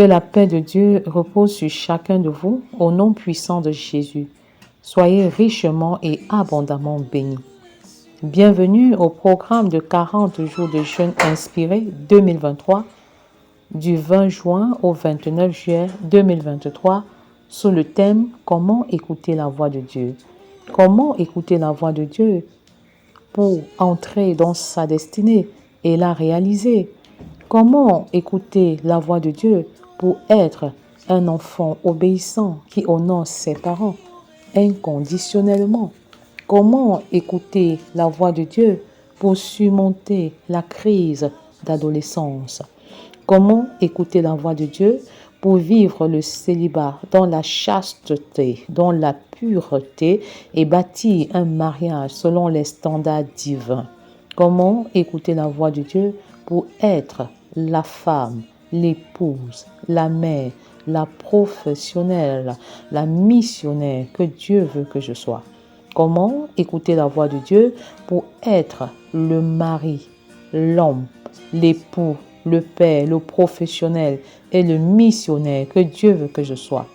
la paix de Dieu repose sur chacun de vous au nom puissant de Jésus. Soyez richement et abondamment bénis. Bienvenue au programme de 40 jours de jeûne inspiré 2023 du 20 juin au 29 juillet 2023 sous le thème « Comment écouter la voix de Dieu ?» Comment écouter la voix de Dieu pour entrer dans sa destinée et la réaliser? Comment écouter la voix de Dieu pour être un enfant obéissant qui honore ses parents inconditionnellement? Comment écouter la voix de Dieu pour surmonter la crise d'adolescence? Comment écouter la voix de Dieu pour vivre le célibat dans la chasteté, dans la pureté et bâtir un mariage selon les standards divins? Comment écouter la voix de Dieu pour être la femme, l'épouse, la mère, la professionnelle, la missionnaire que Dieu veut que je sois? Comment écouter la voix de Dieu pour être le mari, l'homme, l'époux, le père, le professionnel et le missionnaire que Dieu veut que je sois?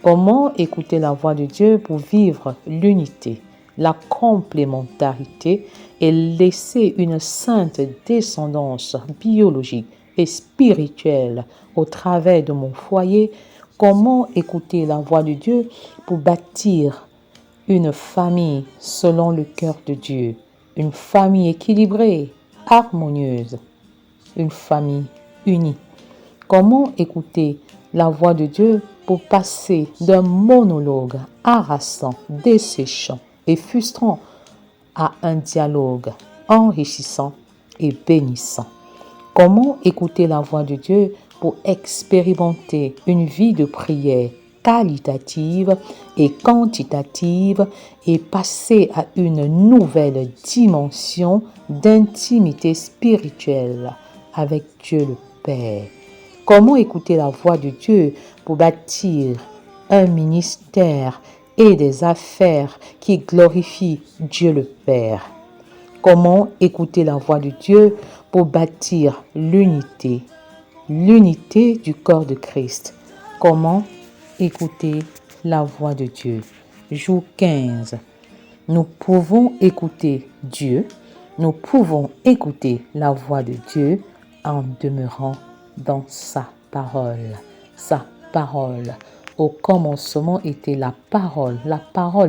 Comment écouter la voix de Dieu pour vivre l'unité, la complémentarité et laisser une sainte descendance biologique et spirituelle au travers de mon foyer? Comment écouter la voix de Dieu pour bâtir une famille selon le cœur de Dieu, une famille équilibrée, harmonieuse, une famille unie? Comment écouter la voix de Dieu pour passer d'un monologue harassant, desséchant et frustrant à un dialogue enrichissant et bénissant? Comment écouter la voix de Dieu pour expérimenter une vie de prière qualitative et quantitative et passer à une nouvelle dimension d'intimité spirituelle avec Dieu le Père? Comment écouter la voix de Dieu pour bâtir un ministère et des affaires qui glorifient Dieu le Père? Comment écouter la voix de Dieu pour bâtir l'unité du corps de Christ? Comment écouter la voix de Dieu? Jour 15. Nous pouvons écouter Dieu, nous pouvons écouter la voix de Dieu en demeurant dans sa parole. Sa parole. Au commencement était la parole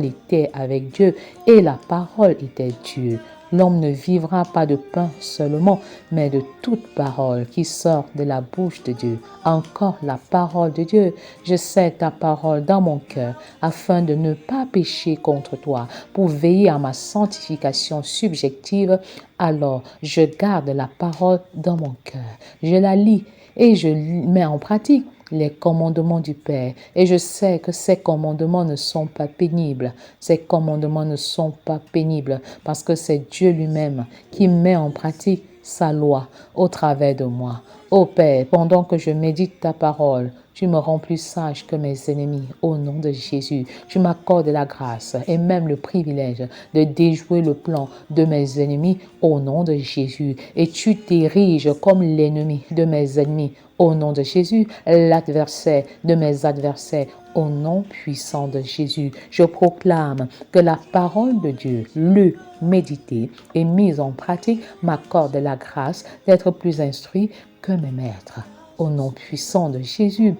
était avec Dieu et la parole était Dieu. L'homme ne vivra pas de pain seulement, mais de toute parole qui sort de la bouche de Dieu. Encore la parole de Dieu. Je sais ta parole dans mon cœur, afin de ne pas pécher contre toi, pour veiller à ma sanctification subjective. Alors, je garde la parole dans mon cœur. Je la lis et je mets en pratique les commandements du Père. Et je sais que ces commandements ne sont pas pénibles. Ces commandements ne sont pas pénibles parce que c'est Dieu lui-même qui met en pratique sa loi au travers de moi. Ô Père, pendant que je médite ta parole, tu me rends plus sage que mes ennemis au nom de Jésus. Tu m'accordes la grâce et même le privilège de déjouer le plan de mes ennemis au nom de Jésus. Et tu t'ériges comme l'ennemi de mes ennemis au nom de Jésus, l'adversaire de mes adversaires au nom puissant de Jésus. Je proclame que la parole de Dieu, lue, méditée et mise en pratique, m'accorde la grâce d'être plus instruit que mes maîtres. Au nom puissant de Jésus,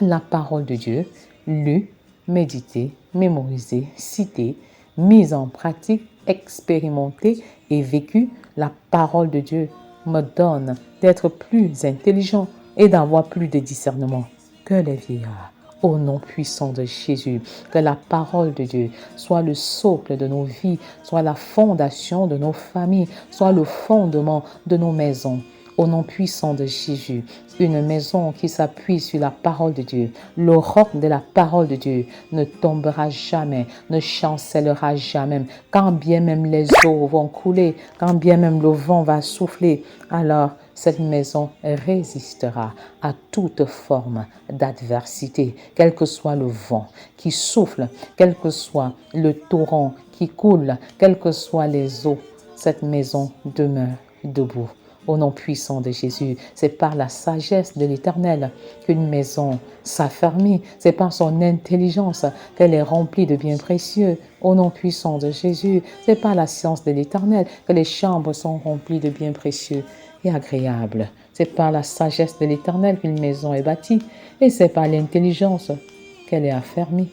la parole de Dieu, lue, méditée, mémorisée, citée, mise en pratique, expérimentée et vécue, la parole de Dieu me donne d'être plus intelligent et d'avoir plus de discernement que les vieillards. Au nom puissant de Jésus, que la parole de Dieu soit le socle de nos vies, soit la fondation de nos familles, soit le fondement de nos maisons. Au nom puissant de Jésus, une maison qui s'appuie sur la parole de Dieu, le roc de la parole de Dieu ne tombera jamais, ne chancellera jamais. Quand bien même les eaux vont couler, quand bien même le vent va souffler, alors cette maison résistera à toute forme d'adversité, quel que soit le vent qui souffle, quel que soit le torrent qui coule, quelles que soient les eaux, cette maison demeure debout. Au nom puissant de Jésus, c'est par la sagesse de l'Éternel qu'une maison s'affermit. C'est par son intelligence qu'elle est remplie de biens précieux. Au nom puissant de Jésus, c'est par la science de l'Éternel que les chambres sont remplies de biens précieux et agréables. C'est par la sagesse de l'Éternel qu'une maison est bâtie et c'est par l'intelligence qu'elle est affermie.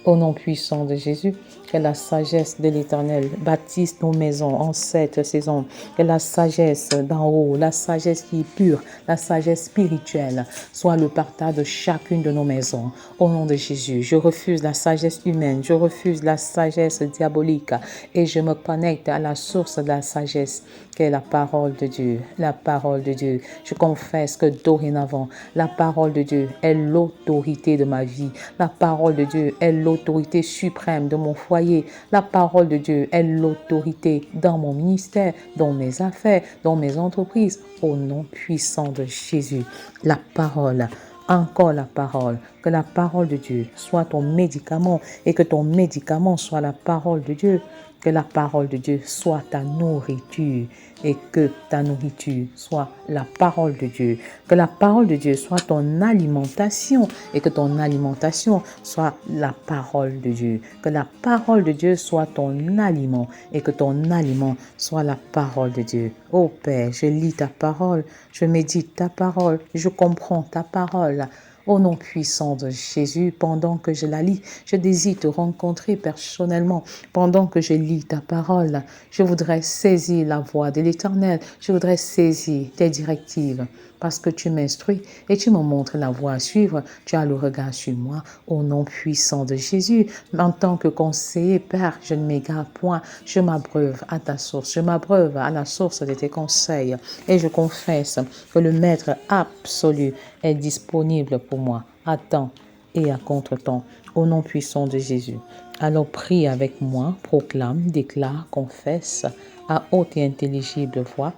Au nom puissant de Jésus, que la sagesse de l'Éternel bâtisse nos maisons en cette saison. Que la sagesse d'en haut, la sagesse qui est pure, la sagesse spirituelle, soit le partage de chacune de nos maisons. Au nom de Jésus, je refuse la sagesse humaine, je refuse la sagesse diabolique et je me connecte à la source de la sagesse, qui est la parole de Dieu. La parole de Dieu. Je confesse que dorénavant, la parole de Dieu est l'autorité de ma vie. La parole de Dieu est l'autorité suprême de mon foyer. La parole de Dieu est l'autorité dans mon ministère, dans mes affaires, dans mes entreprises. Au nom puissant de Jésus, la parole. Encore la parole, que la parole de Dieu soit ton médicament et que ton médicament soit la parole de Dieu. Que la parole de Dieu soit ta nourriture et que ta nourriture soit la parole de Dieu. Que la parole de Dieu soit ton alimentation et que ton alimentation soit la parole de Dieu. Que la parole de Dieu soit ton aliment et que ton aliment soit la parole de Dieu. Ô Père, je lis ta parole, je médite ta parole, je comprends ta parole. Au nom puissant de Jésus, pendant que je la lis, je désire te rencontrer personnellement. Pendant que je lis ta parole, je voudrais saisir la voix de l'Éternel. Je voudrais saisir tes directives parce que tu m'instruis et tu me montres la voie à suivre. Tu as le regard sur moi. Au nom puissant de Jésus, en tant que conseiller, Père, je ne m'égare point. Je m'abreuve à ta source. Je m'abreuve à la source de tes conseils. Et je confesse que le Maître absolu est disponible pour moi à temps et à contre-temps. Au nom puissant de Jésus. Alors prie avec moi, proclame, déclare, confesse à haute et intelligible voix,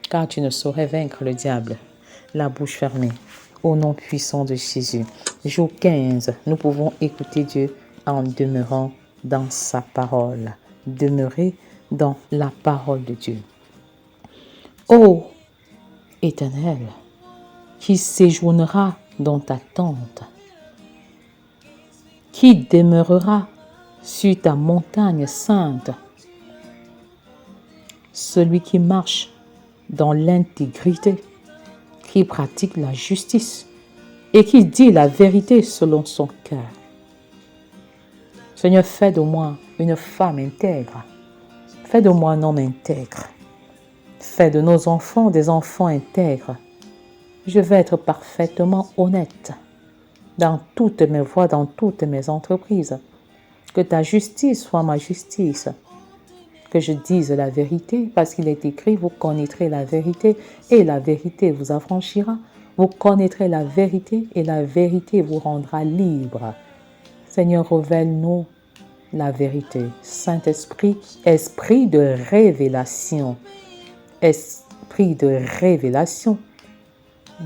car tu ne saurais vaincre le diable, la bouche fermée. Au nom puissant de Jésus. Jour 15, nous pouvons écouter Dieu en demeurant dans sa parole. Demeurer dans la parole de Dieu. Ô Éternel, qui séjournera dans ta tente, qui demeurera sur ta montagne sainte, celui qui marche dans l'intégrité, qui pratique la justice et qui dit la vérité selon son cœur. Seigneur, fais de moi une femme intègre. Fais de moi un homme intègre. Fais de nos enfants des enfants intègres. Je vais être parfaitement honnête dans toutes mes voies, dans toutes mes entreprises. Que ta justice soit ma justice. Que je dise la vérité, parce qu'il est écrit, vous connaîtrez la vérité et la vérité vous affranchira. Vous connaîtrez la vérité et la vérité vous rendra libre. Seigneur, révèle-nous la vérité. Saint-Esprit, esprit de révélation. Esprit de révélation,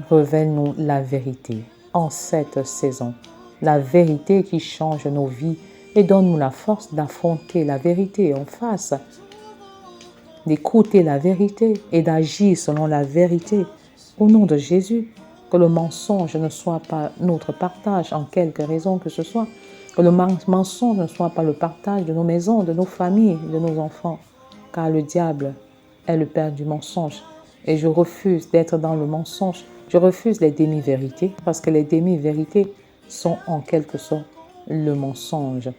révèle-nous la vérité en cette saison. La vérité qui change nos vies et donne-nous la force d'affronter la vérité en face, d'écouter la vérité et d'agir selon la vérité. Au nom de Jésus, que le mensonge ne soit pas notre partage en quelque raison que ce soit. Que le mensonge ne soit pas le partage de nos maisons, de nos familles, de nos enfants. Car le diable est le père du mensonge. Et je refuse d'être dans le mensonge. Je refuse les demi-vérités parce que les demi-vérités sont en quelque sorte le mensonge.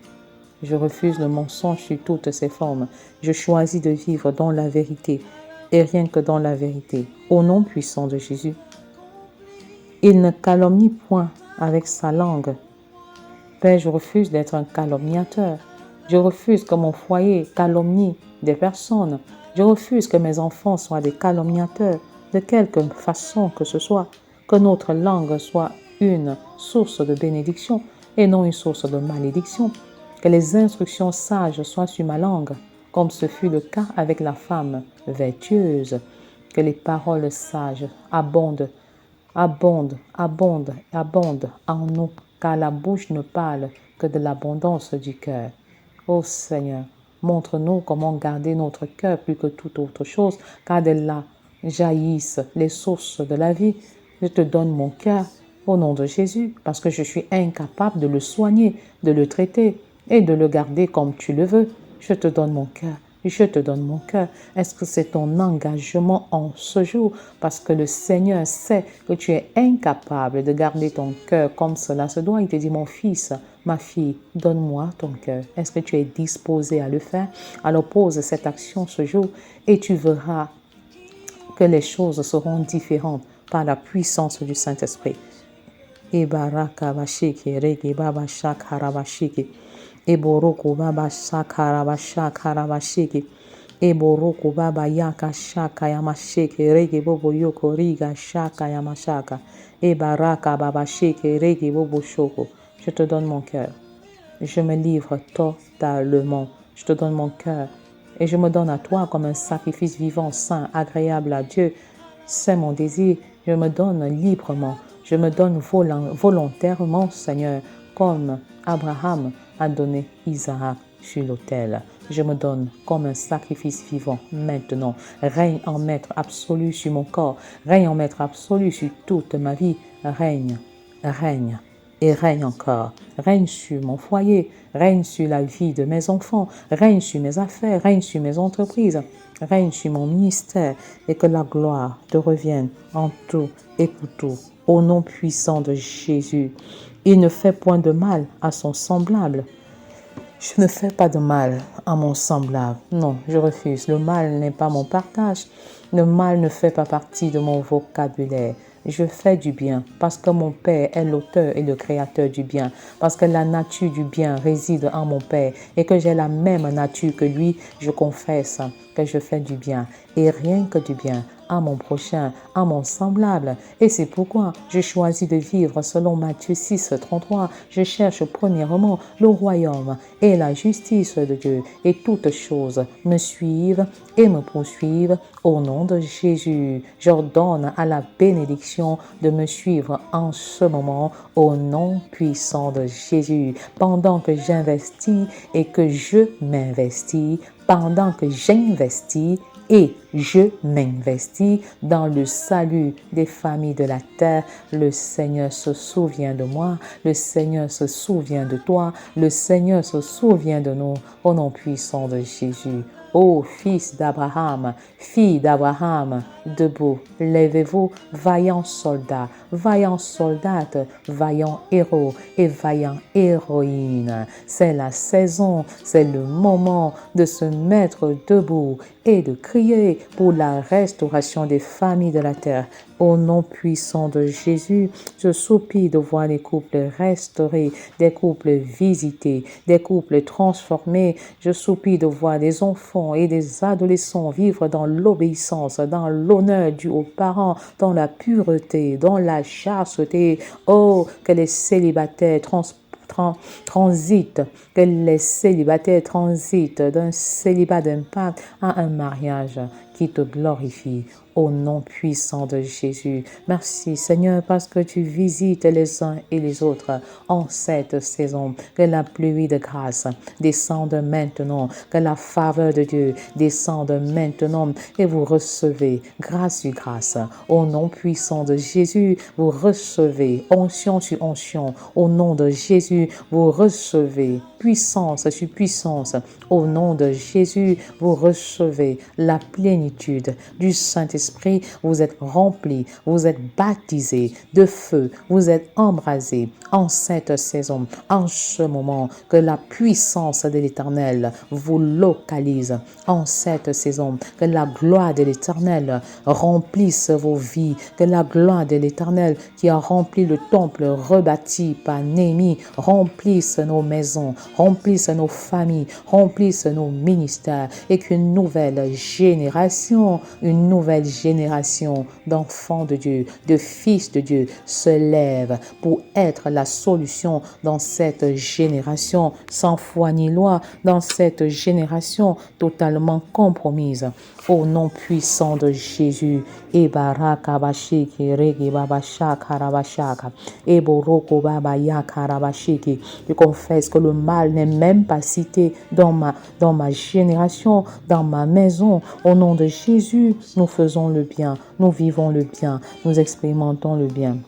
Je refuse le mensonge sous toutes ses formes. Je choisis de vivre dans la vérité et rien que dans la vérité. Au nom puissant de Jésus. Il ne calomnie point avec sa langue. Père, je refuse d'être un calomniateur. Je refuse que mon foyer calomnie des personnes. Je refuse que mes enfants soient des calomniateurs de quelque façon que ce soit. Que notre langue soit une source de bénédiction et non une source de malédiction. Que les instructions sages soient sur ma langue, comme ce fut le cas avec la femme vertueuse. Que les paroles sages abondent en nous, car la bouche ne parle que de l'abondance du cœur. Ô Seigneur, montre-nous comment garder notre cœur plus que toute autre chose, car de là jaillissent les sources de la vie. Je te donne mon cœur au nom de Jésus parce que je suis incapable de le soigner, de le traiter et de le garder comme tu le veux. Je te donne mon cœur. Je te donne mon cœur. Est-ce que c'est ton engagement en ce jour? Parce que le Seigneur sait que tu es incapable de garder ton cœur comme cela se doit. Il te dit, mon fils, ma fille, donne-moi ton cœur. Est-ce que tu es disposé à le faire? Alors pose cette action ce jour et tu verras que les choses seront différentes par la puissance du Saint-Esprit. Ibaraka bashiki regi baba shakarabashiki. Eboroku baba shakarabashiki. Eboroku baba yaka shaka yamashiki regi bobo yoko riga shaka yamashaka. Ebaraka baba shiki regi bobo shoko. Je te donne mon cœur. Je me livre totalement. Je te donne mon cœur. Et je me donne à toi comme un sacrifice vivant, saint, agréable à Dieu. C'est mon désir. Je me donne librement. Je me donne volontairement, Seigneur, comme Abraham a donné Isaac sur l'autel. Je me donne comme un sacrifice vivant maintenant. Règne en maître absolu sur mon corps. Règne en maître absolu sur toute ma vie. Règne, règne et règne encore. Règne sur mon foyer. Règne sur la vie de mes enfants. Règne sur mes affaires. Règne sur mes entreprises. Règne sur mon ministère et que la gloire te revienne en tout et pour tout. Au nom puissant de Jésus, il ne fait point de mal à son semblable. Je ne fais pas de mal à mon semblable. Non, je refuse. Le mal n'est pas mon partage. Le mal ne fait pas partie de mon vocabulaire. Je fais du bien parce que mon Père est l'auteur et le créateur du bien. Parce que la nature du bien réside en mon Père et que j'ai la même nature que lui, je confesse que je fais du bien et rien que du bien à mon prochain, à mon semblable. Et c'est pourquoi je choisis de vivre selon Matthieu 6, 33. Je cherche premièrement le royaume et la justice de Dieu et toutes choses me suivent et me poursuivent au nom de Jésus. J'ordonne à la bénédiction de me suivre en ce moment au nom puissant de Jésus. Pendant que j'investis et que je m'investis, pendant que j'investis et je m'investis dans le salut des familles de la terre. Le Seigneur se souvient de moi, le Seigneur se souvient de toi, le Seigneur se souvient de nous au nom puissant de Jésus. Ô fils d'Abraham, fille d'Abraham, debout, levez-vous, vaillants soldats, vaillants soldates, vaillants héros et vaillants héroïnes. C'est la saison, c'est le moment de se mettre debout et de crier pour la restauration des familles de la terre. Au nom puissant de Jésus, je soupire de voir les couples restaurés, des couples visités, des couples transformés. Je soupire de voir des enfants et des adolescents vivre dans l'obéissance, dans l'honneur dû aux parents, dans la pureté, dans la chasteté. Oh, que les célibataires transitent, que les célibataires transitent d'un célibat d'impact à un mariage qui te glorifie. Au nom puissant de Jésus. Merci Seigneur parce que tu visites les uns et les autres en cette saison. Que la pluie de grâce descende maintenant. Que la faveur de Dieu descende maintenant. Et vous recevez grâce sur grâce. Au nom puissant de Jésus, vous recevez onction sur onction. Au nom de Jésus, vous recevez puissance sur puissance. Au nom de Jésus, vous recevez la plénitude du Saint-Esprit. Vous êtes remplis, vous êtes baptisés de feu, vous êtes embrasés en cette saison, en ce moment, que la puissance de l'Éternel vous localise en cette saison, que la gloire de l'Éternel remplisse vos vies, que la gloire de l'Éternel qui a rempli le temple rebâti par Néhémie remplisse nos maisons, remplisse nos familles, remplisse nos ministères et qu'une nouvelle génération d'enfants de Dieu, de fils de Dieu se lève pour être la solution dans cette génération sans foi ni loi, dans cette génération totalement compromise. Au nom puissant de Jésus, je confesse que le mal n'est même pas cité dans ma génération, dans ma maison. Au nom de de Jésus, nous faisons le bien, nous vivons le bien, nous expérimentons le bien.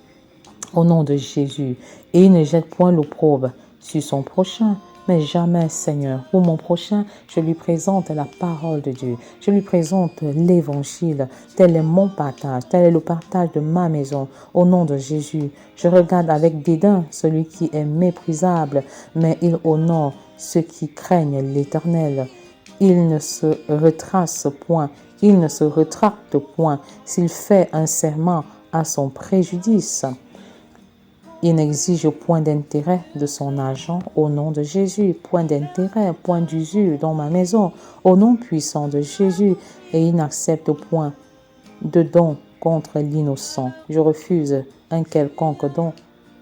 Au nom de Jésus. Et il ne jette point l'opprobre sur son prochain, mais jamais, Seigneur. Pour mon prochain, je lui présente la parole de Dieu. Je lui présente l'évangile. Tel est mon partage. Tel est le partage de ma maison. Au nom de Jésus, je regarde avec dédain celui qui est méprisable, mais il honore ceux qui craignent l'Éternel. Il ne se retrace point, il ne se rétracte point s'il fait un serment à son préjudice. Il n'exige point d'intérêt de son argent au nom de Jésus, point d'intérêt, point d'usure dans ma maison au nom puissant de Jésus, et il n'accepte point de don contre l'innocent. Je refuse un quelconque don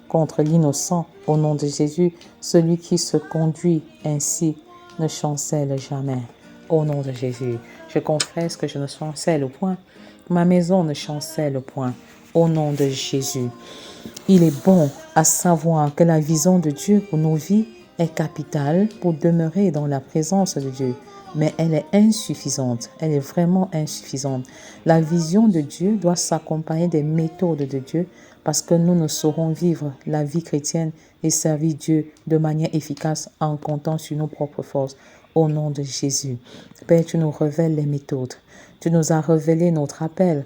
contre l'innocent au nom de Jésus. Celui qui se conduit ainsi ne chancelle jamais. Au nom de Jésus, je confesse que je ne chancelle point. Ma maison ne chancelle point. Au nom de Jésus. Il est bon à savoir que la vision de Dieu pour nos vies est capitale pour demeurer dans la présence de Dieu. Mais elle est insuffisante. Elle est vraiment insuffisante. La vision de Dieu doit s'accompagner des méthodes de Dieu parce que nous ne saurons vivre la vie chrétienne et servir Dieu de manière efficace en comptant sur nos propres forces. Au nom de Jésus. Père, tu nous révèles les méthodes. Tu nous as révélé notre appel.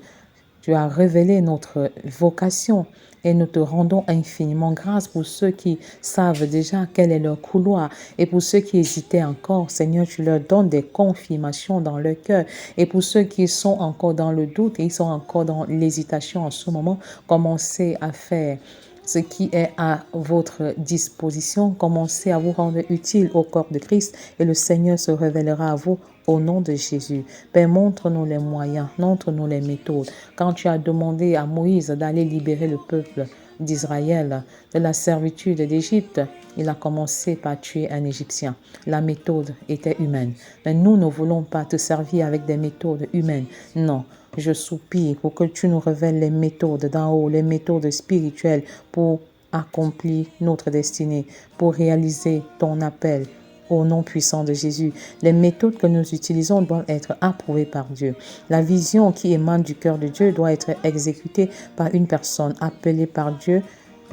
Tu as révélé notre vocation et nous te rendons infiniment grâce pour ceux qui savent déjà quel est leur couloir et pour ceux qui hésitaient encore. Seigneur, tu leur donnes des confirmations dans leur cœur et pour ceux qui sont encore dans le doute et ils sont encore dans l'hésitation en ce moment, commencez à faire ce qui est à votre disposition. Commencez à vous rendre utile au corps de Christ et le Seigneur se révélera à vous au nom de Jésus. Père, montre-nous les moyens, montre-nous les méthodes. Quand tu as demandé à Moïse d'aller libérer le peuple d'Israël de la servitude d'Égypte, il a commencé par tuer un Égyptien. La méthode était humaine. Mais nous ne voulons pas te servir avec des méthodes humaines. Non. Je soupire pour que tu nous révèles les méthodes d'en haut, les méthodes spirituelles pour accomplir notre destinée, pour réaliser ton appel. Au nom puissant de Jésus, les méthodes que nous utilisons doivent être approuvées par Dieu. La vision qui émane du cœur de Dieu doit être exécutée par une personne appelée par Dieu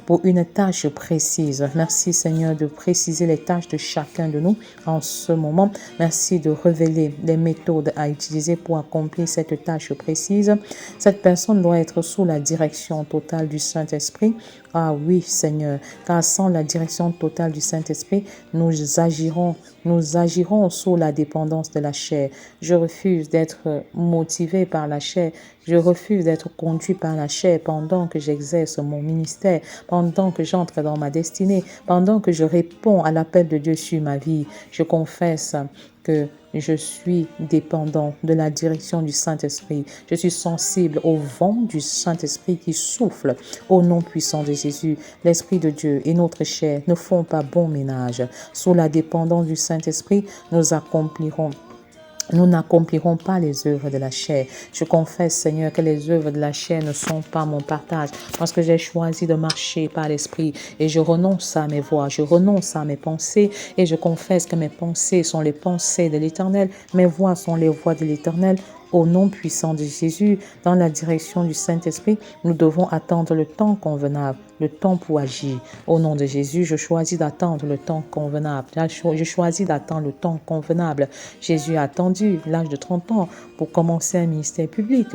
pour une tâche précise. Merci Seigneur de préciser les tâches de chacun de nous en ce moment. Merci de révéler les méthodes à utiliser pour accomplir cette tâche précise. Cette personne doit être sous la direction totale du Saint-Esprit. Ah oui Seigneur, car sans la direction totale du Saint-Esprit, nous agirons sous la dépendance de la chair. Je refuse d'être motivé par la chair. Je refuse d'être conduit par la chair pendant que j'exerce mon ministère, pendant que j'entre dans ma destinée, pendant que je réponds à l'appel de Dieu sur ma vie. Je confesse que je suis dépendant de la direction du Saint-Esprit. Je suis sensible au vent du Saint-Esprit qui souffle. Au nom puissant de Jésus, l'Esprit de Dieu et notre chair ne font pas bon ménage. Sous la dépendance du Saint-Esprit, nous n'accomplirons pas les œuvres de la chair. Je confesse, Seigneur, que les œuvres de la chair ne sont pas mon partage parce que j'ai choisi de marcher par l'Esprit et je renonce à mes voies, je renonce à mes pensées et je confesse que mes pensées sont les pensées de l'Éternel, mes voies sont les voies de l'Éternel. Au nom puissant de Jésus, dans la direction du Saint-Esprit, nous devons attendre le temps convenable, le temps pour agir. Au nom de Jésus, je choisis d'attendre le temps convenable. Je choisis d'attendre le temps convenable. Jésus a attendu l'âge de 30 ans pour commencer un ministère public.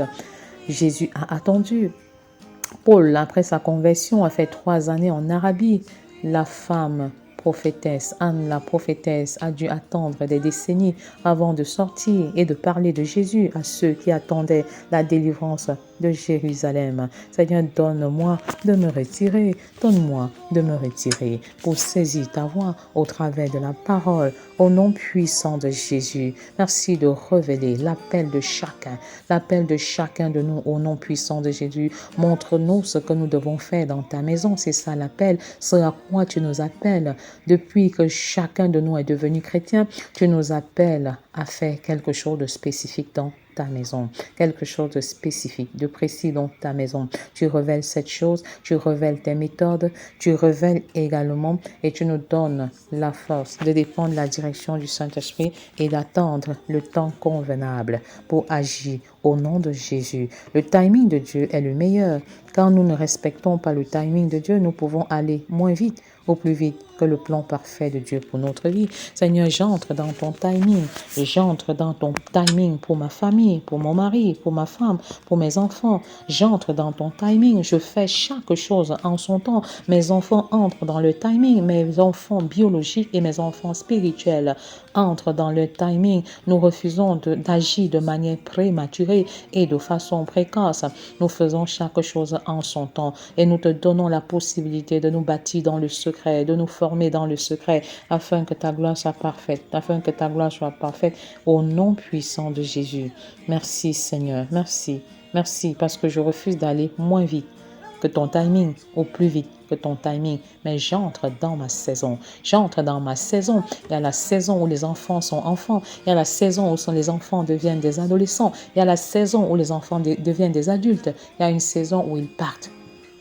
Jésus a attendu. Paul, après sa conversion, a fait 3 années en Arabie. La femme prophétesse, Anne la prophétesse, a dû attendre des décennies avant de sortir et de parler de Jésus à ceux qui attendaient la délivrance de Jérusalem. Seigneur, donne-moi de me retirer, donne-moi de me retirer pour saisir ta voix au travers de la parole, au nom puissant de Jésus. Merci de révéler l'appel de chacun de nous au nom puissant de Jésus. Montre-nous ce que nous devons faire dans ta maison, c'est ça l'appel, c'est à quoi tu nous appelles. Depuis que chacun de nous est devenu chrétien, tu nous appelles à faire quelque chose de spécifique dans ta maison, quelque chose de spécifique, de précis dans ta maison. Tu révèles cette chose, tu révèles tes méthodes, tu révèles également et tu nous donnes la force de dépendre de la direction du Saint-Esprit et d'attendre le temps convenable pour agir au nom de Jésus. Le timing de Dieu est le meilleur. Quand nous ne respectons pas le timing de Dieu, nous pouvons aller moins vite ou plus vite que le plan parfait de Dieu pour notre vie. Seigneur, j'entre dans ton timing. J'entre dans ton timing pour ma famille, pour mon mari, pour ma femme, pour mes enfants. J'entre dans ton timing. Je fais chaque chose en son temps. Mes enfants entrent dans le timing. Mes enfants biologiques et mes enfants spirituels entrent dans le timing. Nous refusons d'agir de manière prématurée et de façon précoce. Nous faisons chaque chose en son temps et nous te donnons la possibilité de nous bâtir dans le secret, de nous former dans le secret, afin que ta gloire soit parfaite, afin que ta gloire soit parfaite au nom puissant de Jésus. Merci Seigneur, merci, merci parce que je refuse d'aller moins vite que ton timing, ou plus vite que ton timing, mais j'entre dans ma saison. J'entre dans ma saison. Il y a la saison où les enfants sont enfants. Il y a la saison où les enfants deviennent des adolescents. Il y a la saison où les enfants deviennent des adultes. Il y a une saison où ils partent.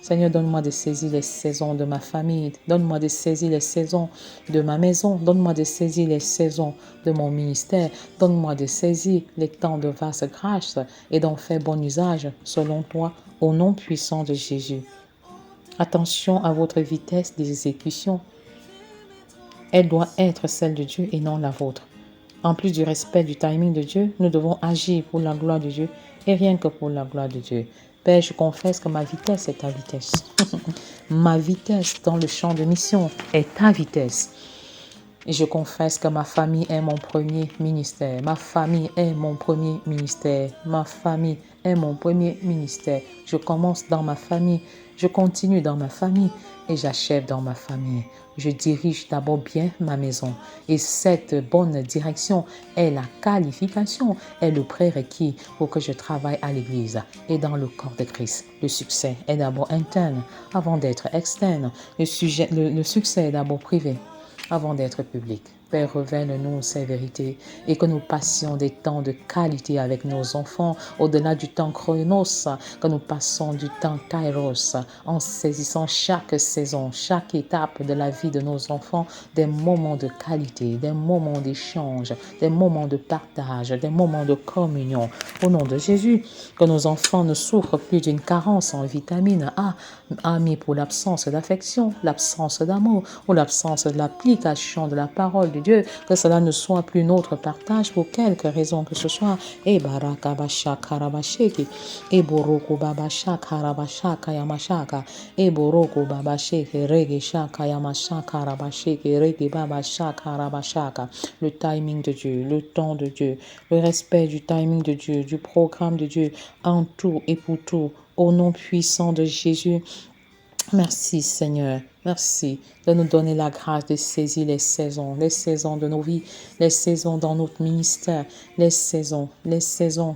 Seigneur, donne-moi de saisir les saisons de ma famille. Donne-moi de saisir les saisons de ma maison. Donne-moi de saisir les saisons de mon ministère. Donne-moi de saisir les temps de vaste grâce et d'en faire bon usage selon toi, au nom puissant de Jésus. Attention à votre vitesse d'exécution. Elle doit être celle de Dieu et non la vôtre. En plus du respect du timing de Dieu, nous devons agir pour la gloire de Dieu et rien que pour la gloire de Dieu. Père, je confesse que ma vitesse est ta vitesse. Ma vitesse dans le champ de mission est ta vitesse. Et je confesse que ma famille est mon premier ministère. Ma famille est mon premier ministère. Ma famille est mon premier ministère. Je commence dans ma famille, je continue dans ma famille et j'achève dans ma famille. Je dirige d'abord bien ma maison. Et cette bonne direction est la qualification, est le prérequis pour que je travaille à l'église et dans le corps de Christ. Le succès est d'abord interne avant d'être externe. Le succès est d'abord privé avant d'être public. Père, révèle-nous ces vérités et que nous passions des temps de qualité avec nos enfants, au-delà du temps chronos, que nous passons du temps kairos, en saisissant chaque saison, chaque étape de la vie de nos enfants, des moments de qualité, des moments d'échange, des moments de partage, des moments de communion. Au nom de Jésus, que nos enfants ne souffrent plus d'une carence en vitamine A, mais pour l'absence d'affection, l'absence d'amour ou l'absence de l'application de la parole de Dieu, que cela ne soit plus notre partage pour quelque raison que ce soit. Et barakabasha karabasheki, et boroko babasha karabasha kayamashaka, et boroko babasheki regisha kayamasha karabasheki regi babasha karabashaka. Le timing de Dieu, le temps de Dieu, le respect du timing de Dieu, du programme de Dieu, en tout et pour tout, au nom puissant de Jésus. Merci Seigneur, merci de nous donner la grâce de saisir les saisons de nos vies, les saisons dans notre ministère, les saisons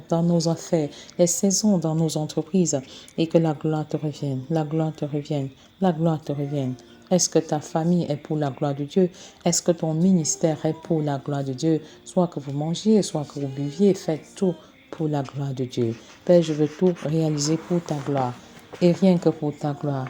dans nos affaires, les saisons dans nos entreprises et que la gloire te revienne, la gloire te revienne, la gloire te revienne. Est-ce que ta famille est pour la gloire de Dieu? Est-ce que ton ministère est pour la gloire de Dieu? Soit que vous mangiez, soit que vous buviez, faites tout pour la gloire de Dieu. Père, je veux tout réaliser pour ta gloire et rien que pour ta gloire.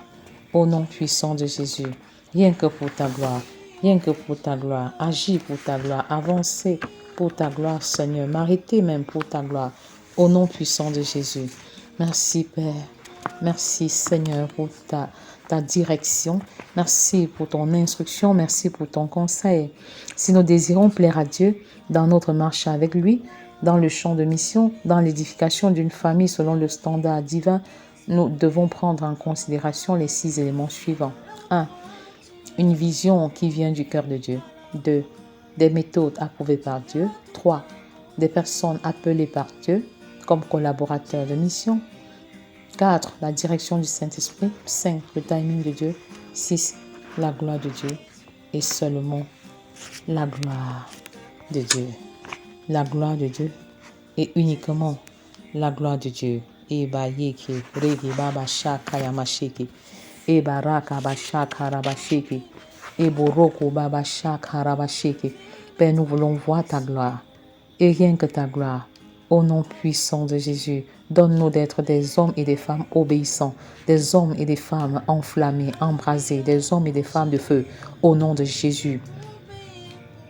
Au nom puissant de Jésus, rien que pour ta gloire, rien que pour ta gloire, agis pour ta gloire, avancez pour ta gloire, Seigneur, m'arrêtez même pour ta gloire, au nom puissant de Jésus. Merci, Père. Merci, Seigneur, pour ta direction. Merci pour ton instruction. Merci pour ton conseil. Si nous désirons plaire à Dieu dans notre marche avec lui, dans le champ de mission, dans l'édification d'une famille selon le standard divin, nous devons prendre en considération les 6 éléments suivants. 1. Une vision qui vient du cœur de Dieu. 2. Des méthodes approuvées par Dieu. 3. Des personnes appelées par Dieu comme collaborateurs de mission. 4. La direction du Saint-Esprit. 5. Le timing de Dieu. 6. La gloire de Dieu. Et seulement la gloire de Dieu. La gloire de Dieu et uniquement la gloire de Dieu. Eba yeke regi baba shaka yamashiki. Eba raka bashaka rabashiki. Eboroko baba shaka rabashiki. Père, nous voulons voir ta gloire et rien que ta gloire. Au nom puissant de Jésus, donne-nous d'être des hommes et des femmes obéissants, des hommes et des femmes enflammés, embrasés, des hommes et des femmes de feu. Au nom de Jésus,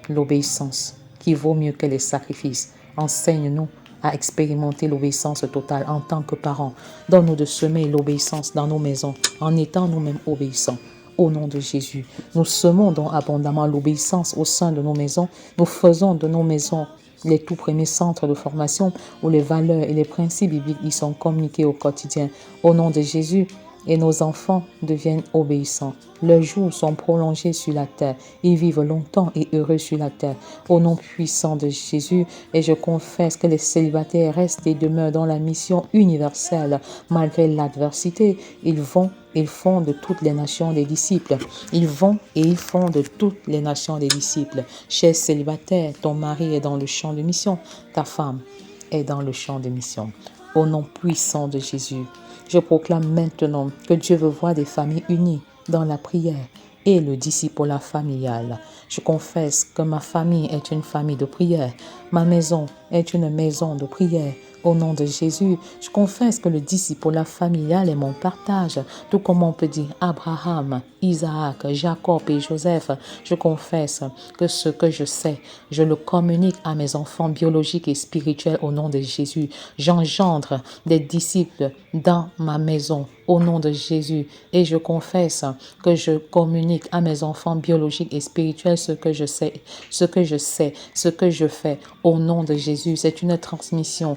l'obéissance qui vaut mieux que les sacrifices. Enseigne-nous à expérimenter l'obéissance totale en tant que parents. Donne-nous de semer l'obéissance dans nos maisons en étant nous-mêmes obéissants. Au nom de Jésus, nous semons donc abondamment l'obéissance au sein de nos maisons. Nous faisons de nos maisons les tout premiers centres de formation où les valeurs et les principes bibliques y sont communiqués au quotidien. Au nom de Jésus, et nos enfants deviennent obéissants. Leurs jours sont prolongés sur la terre. Ils vivent longtemps et heureux sur la terre. Au nom puissant de Jésus, et je confesse que les célibataires restent et demeurent dans la mission universelle. Malgré l'adversité, ils font de toutes les nations des disciples. Ils vont et ils font de toutes les nations des disciples. Chers célibataires, ton mari est dans le champ de mission. Ta femme est dans le champ de mission. Au nom puissant de Jésus, je proclame maintenant que Dieu veut voir des familles unies dans la prière et le discipulat familial. Je confesse que ma famille est une famille de prière. Ma maison est une maison de prière. Au nom de Jésus, je confesse que le discipulat familial est mon partage, tout comme on peut dire Abraham, Isaac, Jacob et Joseph. Je confesse que ce que je sais, je le communique à mes enfants biologiques et spirituels au nom de Jésus. J'engendre des disciples dans ma maison au nom de Jésus et je confesse que je communique à mes enfants biologiques et spirituels ce que je sais, ce que je fais au nom de Jésus. C'est une transmission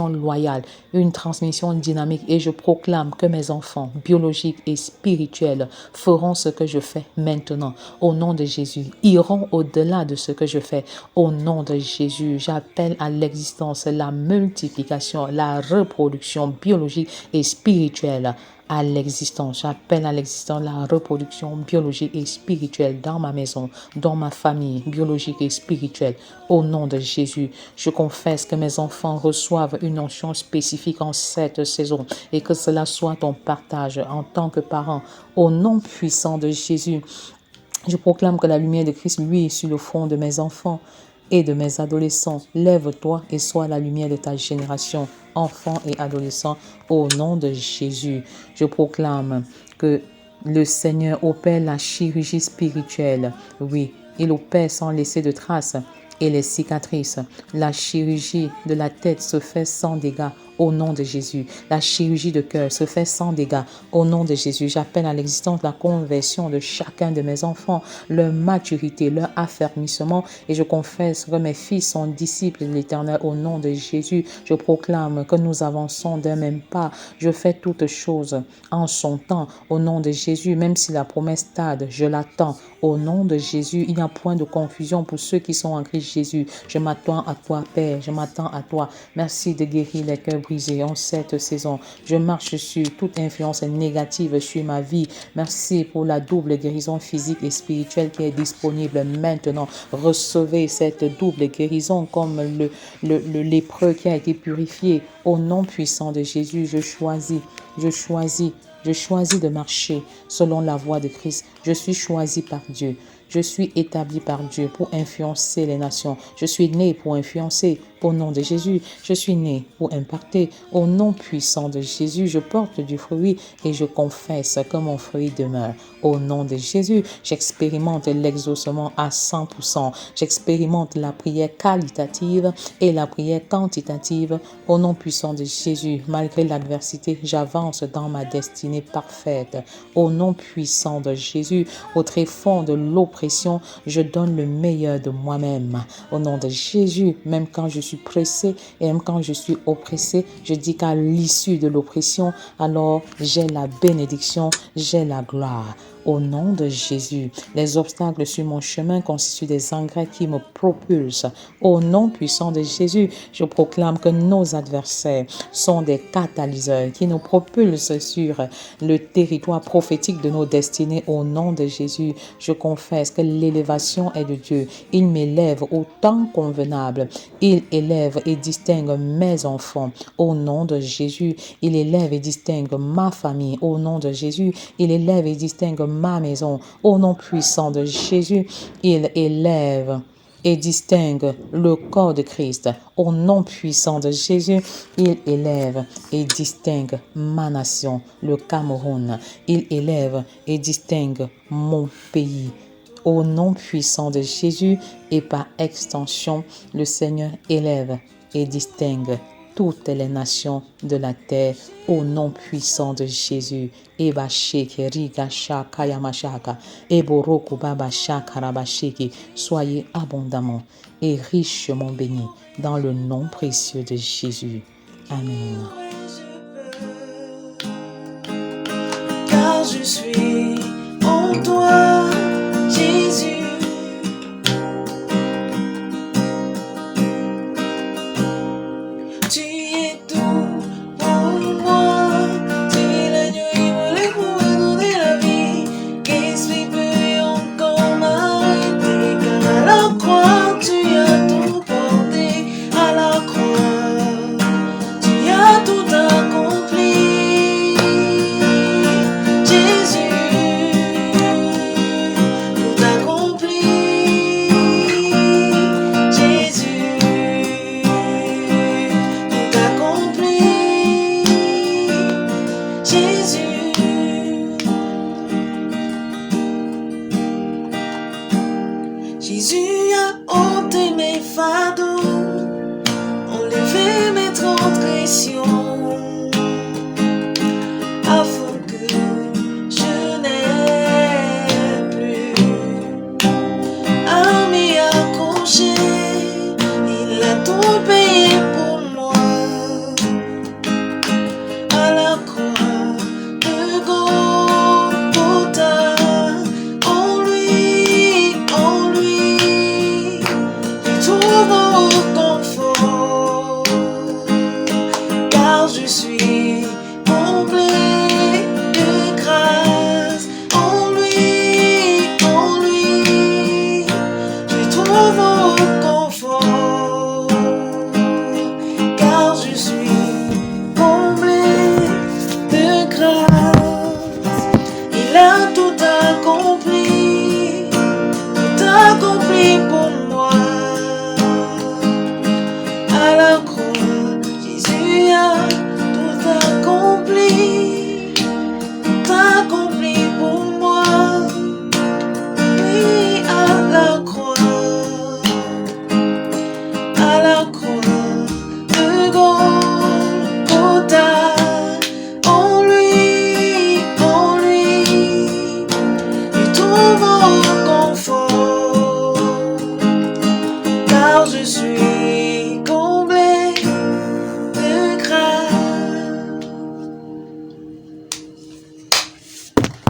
loyale, une transmission dynamique et je proclame que mes enfants biologiques et spirituels feront ce que je fais maintenant au nom de Jésus, iront au-delà de ce que je fais au nom de Jésus. J'appelle à l'existence la multiplication, la reproduction biologique et spirituelle à l'existence. J'appelle à l'existence la reproduction biologique et spirituelle dans ma maison, dans ma famille biologique et spirituelle. Au nom de Jésus, je confesse que mes enfants reçoivent une onction spécifique en cette saison et que cela soit ton partage en tant que parent. Au nom puissant de Jésus, je proclame que la lumière de Christ luit sur le front de mes enfants et de mes adolescents. Lève-toi et sois la lumière de ta génération, enfants et adolescents, au nom de Jésus. Je proclame que le Seigneur opère la chirurgie spirituelle. Oui, il opère sans laisser de traces et les cicatrices. La chirurgie de la tête se fait sans dégâts au nom de Jésus. La chirurgie de cœur se fait sans dégâts au nom de Jésus. J'appelle à l'existence la conversion de chacun de mes enfants, leur maturité, leur affermissement et je confesse que mes fils sont disciples de l'Éternel au nom de Jésus. Je proclame que nous avançons d'un même pas. Je fais toutes choses en son temps au nom de Jésus. Même si la promesse tarde, je l'attends au nom de Jésus. Il n'y a point de confusion pour ceux qui sont en Christ Jésus. Je m'attends à toi, Père. Je m'attends à toi. Merci de guérir les cœurs brisés en cette saison. Je marche sur toute influence négative sur ma vie. Merci pour la double guérison physique et spirituelle qui est disponible maintenant. Recevez cette double guérison comme le lépreux qui a été purifié. Au nom puissant de Jésus, je choisis de marcher selon la voie de Christ. Je suis choisi par Dieu. Je suis établi par Dieu pour influencer les nations. Je suis né pour influencer au nom de Jésus. Je suis né pour impacter au nom puissant de Jésus. Je porte du fruit et je confesse que mon fruit demeure. Au nom de Jésus, j'expérimente l'exaucement à 100%. J'expérimente la prière qualitative et la prière quantitative. Au nom puissant de Jésus, malgré l'adversité, j'avance dans ma destinée parfaite. Au nom puissant de Jésus, au tréfonds de l'oppression, je donne le meilleur de moi-même. Au nom de Jésus, même quand je suis pressé et même quand je suis oppressé, je dis qu'à l'issue de l'oppression, alors j'ai la bénédiction, j'ai la gloire. Au nom de Jésus, les obstacles sur mon chemin constituent des engrais qui me propulsent. Au nom puissant de Jésus, je proclame que nos adversaires sont des catalyseurs qui nous propulsent sur le territoire prophétique de nos destinées. Au nom de Jésus, je confesse que l'élévation est de Dieu. Il m'élève au temps convenable. Il élève et distingue mes enfants. Au nom de Jésus, il élève et distingue ma famille. Au nom de Jésus, il élève et distingue ma maison. Au nom puissant de Jésus, il élève et distingue le corps de Christ. Au nom puissant de Jésus, il élève et distingue ma nation, le Cameroun. Il élève et distingue mon pays. Au nom puissant de Jésus et par extension, le Seigneur élève et distingue toutes les nations de la terre au nom puissant de Jésus. Eba sheke riga shaka yamashaka. Eboroku baba shaka rabashiki. Soyez abondamment et richement bénis dans le nom précieux de Jésus. Amen. Car je suis en toi, Jésus. Tu es tout pour moi. Tu es l'agneau immolé pour me donner la vie. Qu'est-ce qui peut encore m'arrêter? Car à la croix, tu as tout porté. À la croix, tu as tout accompli. Jésus, tout accompli. Jésus, tout accompli. Jésus. Jésus a ôté mes fardeaux, enlevé mes transgressions, afin que je n'ai plus à m'y accrocher. Il a tout payé pour moi à la croix de Golgotha. En lui, je trouve confort, car je suis comblé de grâce. En lui, je trouve confort, car je suis comblé de grâce. Il a tout accompli pour moi. À la croix, Jésus a tout accompli pour moi. Oui, à la croix de Golgotha. En lui, je trouve